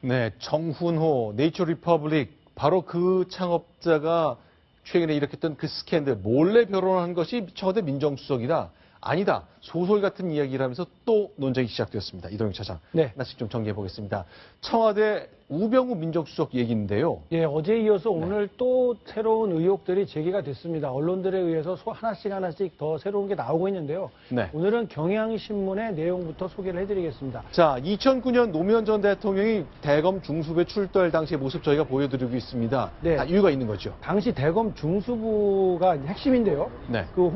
네, 정훈호, 네이처 리퍼블릭, 바로 그 창업자가 최근에 일으켰던 그 스캔들, 몰래 결혼한 것이 청와대 민정수석이다. 아니다. 소설 같은 이야기라면서 또 논쟁이 시작되었습니다. 이동영 차장. 네. 하나씩 좀 정리해 보겠습니다. 청와대 우병우 민정수석 얘기인데요. 예, 어제 이어서 네. 오늘 또 새로운 의혹들이 제기가 됐습니다. 언론들에 의해서 하나씩 더 새로운 게 나오고 있는데요. 네. 오늘은 경향신문의 내용부터 소개를 해드리겠습니다. 자, 2009년 노무현 전 대통령이 대검 중수부에 출두할 당시의 모습 저희가 보여드리고 있습니다. 네. 이유가 있는 거죠. 당시 대검 중수부가 핵심인데요. 네. 그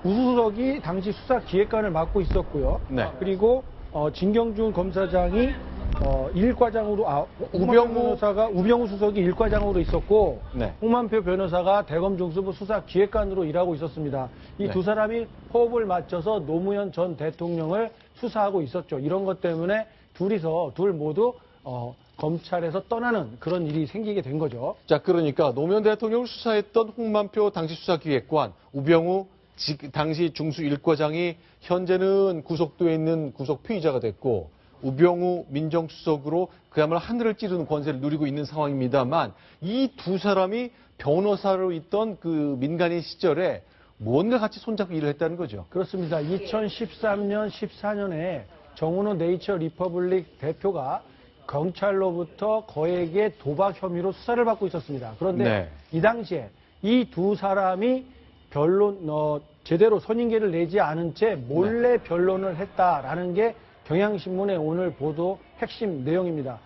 우수석이 당시 수사기획관을 맡고 있었고요. 네. 그리고 진경준 검사장이 일과장으로 우병우 수석이 일과장으로 있었고 네. 홍만표 변호사가 대검 중수부 수사기획관으로 일하고 있었습니다. 이 네. 두 사람이 호흡을 맞춰서 노무현 전 대통령을 수사하고 있었죠. 이런 것 때문에 둘 모두 검찰에서 떠나는 그런 일이 생기게 된 거죠. 자, 그러니까 노무현 대통령을 수사했던 홍만표 당시 수사기획관, 우병우 당시 중수 1과장이 현재는 구속도에 있는 구속 피의자가 됐고 우병우 민정수석으로 그야말로 하늘을 찌르는 권세를 누리고 있는 상황입니다만 이 두 사람이 변호사로 있던 그 민간인 시절에 뭔가 같이 손잡고 일을 했다는 거죠. 그렇습니다. 2013년, 14년에 정은호 네이처 리퍼블릭 대표가 경찰로부터 거액의 도박 혐의로 수사를 받고 있었습니다. 그런데 네. 이 당시에 이 두 사람이 제대로 선임계를 내지 않은 채 몰래 변론을 했다라는 게 경향신문의 오늘 보도 핵심 내용입니다.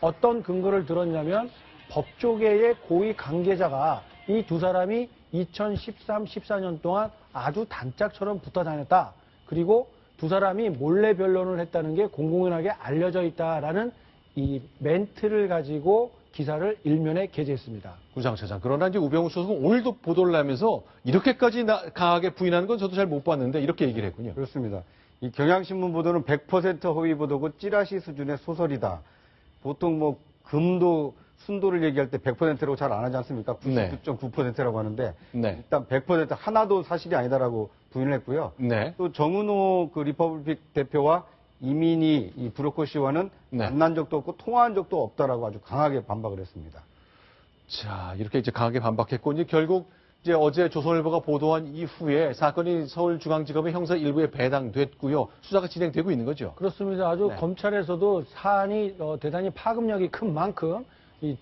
어떤 근거를 들었냐면 법조계의 고위 관계자가 이 두 사람이 2013, 14년 동안 아주 단짝처럼 붙어 다녔다. 그리고 두 사람이 몰래 변론을 했다는 게 공공연하게 알려져 있다라는 이 멘트를 가지고 기사를 일면에 게재했습니다. 구장차장. 그러나 이제 우병우 수석은 오늘도 보도를 하면서 이렇게까지 강하게 부인하는 건 저도 잘 못 봤는데 이렇게 얘기를 했군요. 그렇습니다. 이 경향신문 보도는 100% 허위 보도고 찌라시 수준의 소설이다. 보통 뭐 금도 순도를 얘기할 때 100%라고 잘 안 하지 않습니까? 99.9%라고 하는데 네. 일단 100% 하나도 사실이 아니다라고 부인을 했고요. 네. 또 정은호 그 리퍼블릭 대표와 이민희 이 브로커 씨와는 네. 만난 적도 없고 통화한 적도 없다라고 아주 강하게 반박을 했습니다. 자, 이렇게 이제 강하게 반박했고 이제 결국 이제 어제 조선일보가 보도한 이후에 사건이 서울중앙지검의 형사 1부에 배당됐고요. 수사가 진행되고 있는 거죠. 그렇습니다. 아주 네. 검찰에서도 사안이 대단히 파급력이 큰 만큼 이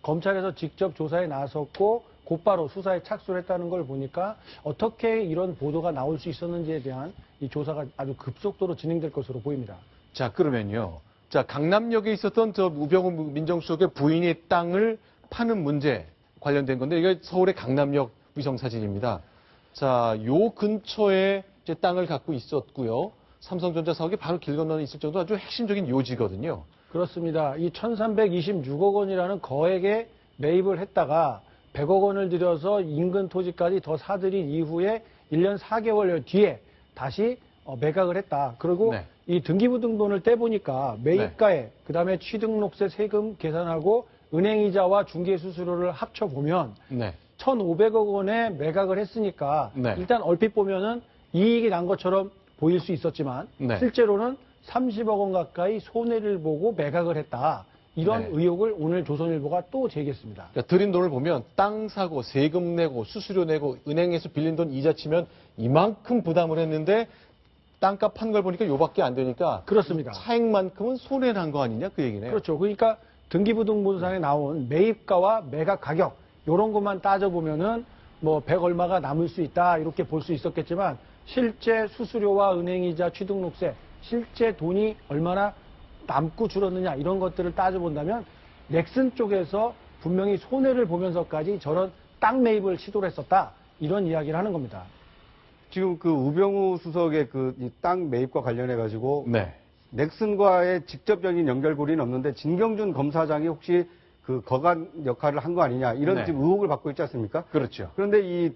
검찰에서 직접 조사에 나섰고 곧바로 수사에 착수를 했다는 걸 보니까 어떻게 이런 보도가 나올 수 있었는지에 대한 이 조사가 아주 급속도로 진행될 것으로 보입니다. 자, 그러면요. 자, 강남역에 있었던 저 우병우 민정수석의 부인의 땅을 파는 문제 관련된 건데 이게 서울의 강남역 위성 사진입니다. 자, 요 근처에 이제 땅을 갖고 있었고요. 삼성전자 사옥이 바로 길 건너에 있을 정도 아주 핵심적인 요지거든요. 그렇습니다. 이 1326억 원이라는 거액에 매입을 했다가 100억 원을 들여서 인근 토지까지 더 사들인 이후에 1년 4개월 뒤에 다시 매각을 했다. 그리고 네. 이 등기부등본을 떼보니까 매입가액, 그다음에 취등록세 세금 계산하고 은행이자와 중개수수료를 합쳐보면 네. 1,500억 원에 매각을 했으니까 네. 일단 얼핏 보면은 이익이 난 것처럼 보일 수 있었지만 네. 실제로는 30억 원 가까이 손해를 보고 매각을 했다. 이런 네. 의혹을 오늘 조선일보가 또 제기했습니다. 그러니까 들인 돈을 보면 땅 사고 세금 내고 수수료 내고 은행에서 빌린 돈 이자 치면 이만큼 부담을 했는데 땅값 판 걸 보니까 요밖에 안 되니까 그렇습니다. 차액만큼은 손해 난 거 아니냐 그 얘기네요. 그렇죠. 그러니까 등기부등본상에 나온 매입가와 매각 가격 이런 것만 따져보면은 뭐 100 얼마가 남을 수 있다 이렇게 볼 수 있었겠지만 실제 수수료와 은행이자 취등록세 실제 돈이 얼마나 남고 줄었느냐 이런 것들을 따져본다면 넥슨 쪽에서 분명히 손해를 보면서까지 저런 땅 매입을 시도를 했었다 이런 이야기를 하는 겁니다. 지금 그 우병우 수석의 그 땅 매입과 관련해 가지고 네. 넥슨과의 직접적인 연결고리는 없는데 진경준 검사장이 혹시 그 거간 역할을 한 거 아니냐 이런 네. 지금 의혹을 받고 있지 않습니까? 그렇죠. 그런데 이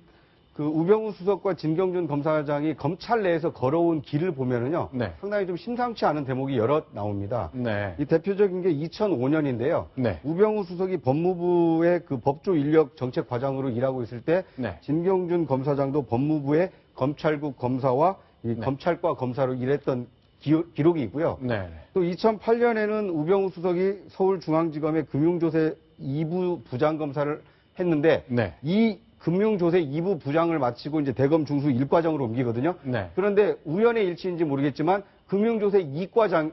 그 우병우 수석과 진경준 검사장이 검찰 내에서 걸어온 길을 보면은요, 네. 상당히 좀 심상치 않은 대목이 여러 나옵니다. 네. 이 대표적인 게 2005년인데요. 네. 우병우 수석이 법무부의 그 법조 인력 정책 과장으로 일하고 있을 때 네. 진경준 검사장도 법무부의 검찰국 검사와 이 검찰과 검사로 일했던 기록이 있고요. 네. 또 2008년에는 우병우 수석이 서울중앙지검의 금융조세 2부 부장검사를 했는데 네. 이 금융조세 2부 부장을 마치고 이제 대검 중수 1과장으로 옮기거든요. 네. 그런데 우연의 일치인지 모르겠지만 금융조세 2과장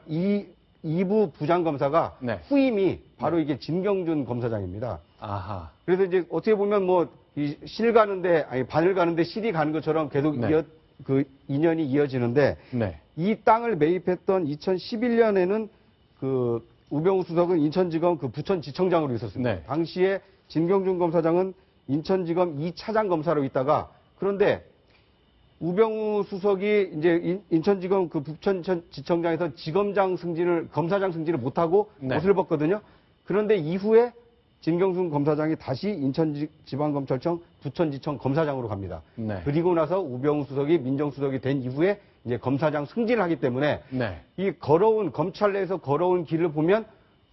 2부 부장검사가 네. 후임이 바로 이게 진경준 검사장입니다. 아하. 그래서 이제 어떻게 보면 뭐 실 가는데 아니 바늘 가는데 실이 가는 것처럼 계속 네. 그 인연이 이어지는데 네. 이 땅을 매입했던 2011년에는 그 우병우 수석은 인천지검 그 부천지청장으로 있었습니다. 네. 당시에 진경준 검사장은 인천지검 2차장 검사로 있다가 그런데 우병우 수석이 이제 인천지검 그 부천지청장에서 검사장 승진을 못하고 네. 옷을 벗거든요. 그런데 이후에 진경준 검사장이 다시 인천지방검찰청 부천지청 검사장으로 갑니다. 네. 그리고 나서 우병우 수석이 민정수석이 된 이후에 이제 검사장 승진을 하기 때문에 네. 이 검찰 내에서 걸어온 길을 보면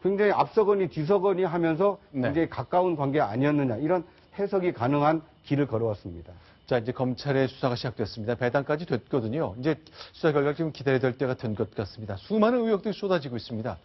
굉장히 앞서거니 뒤서거니 하면서 네. 굉장히 가까운 관계 아니었느냐 이런 해석이 가능한 길을 걸어왔습니다. 자, 이제 검찰의 수사가 시작됐습니다. 배당까지 됐거든요. 이제 수사 결과 지금 기다려야 될 때가 된 것 같습니다. 수많은 의혹들이 쏟아지고 있습니다.